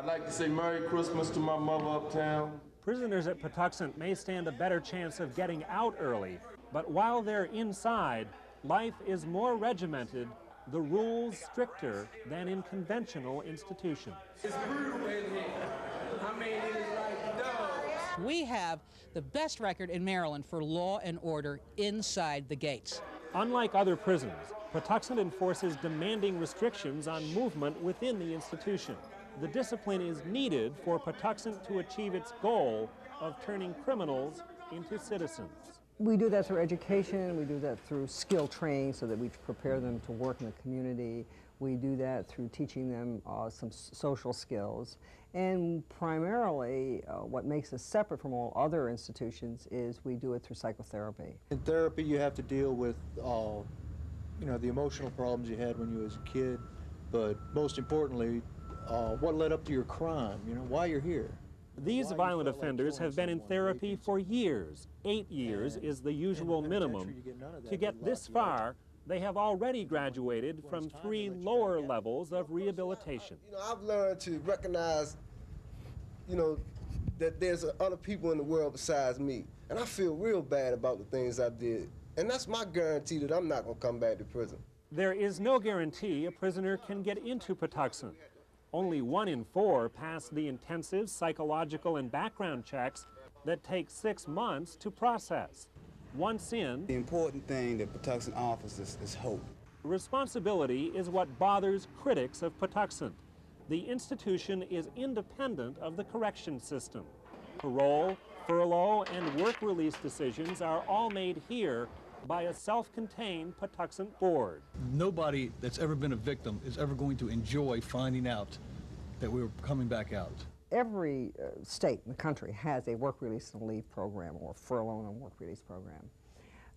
I'd like to say Merry Christmas to my mother uptown. Prisoners at Patuxent may stand a better chance of getting out early, but while they're inside, life is more regimented, the rules stricter than in conventional institutions. It's brutal in here. I mean, it is like dogs. We have the best record in Maryland for law and order inside the gates. Unlike other prisons, Patuxent enforces demanding restrictions on movement within the institution. The discipline is needed for Patuxent to achieve its goal of turning criminals into citizens. We do that through education, we do that through skill training so that we prepare them to work in the community. We do that through teaching them some social skills. And primarily, what makes us separate from all other institutions is we do it through psychotherapy. In therapy, you have to deal with the emotional problems you had when you was a kid, but most importantly, what led up to your crime, why you're here. These violent offenders have been in therapy for years. 8 years is the usual minimum. To get this far, they have already graduated from 3 lower levels of rehabilitation. I've learned to recognize, that there's other people in the world besides me. And I feel real bad about the things I did. And that's my guarantee that I'm not going to come back to prison. There is no guarantee a prisoner can get into Patuxent. Only 1 in 4 pass the intensive psychological and background checks that take 6 months to process. Once in, the important thing that Patuxent offers is hope. Responsibility is what bothers critics of Patuxent. The institution is independent of the correction system. Parole, furlough, and work release decisions are all made here by a self-contained Patuxent board. Nobody that's ever been a victim is ever going to enjoy finding out that we were coming back out. Every state in the country has a work release and leave program or furlough and work release program.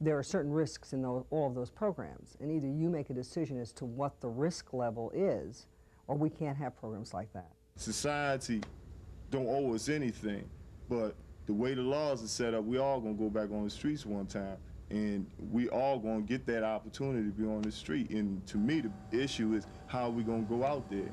There are certain risks in all of those programs, and either you make a decision as to what the risk level is, or we can't have programs like that. Society don't owe us anything, but the way the laws are set up, we all gonna go back on the streets one time. And we all gonna get that opportunity to be on the street. And to me, the issue is how are we gonna go out there?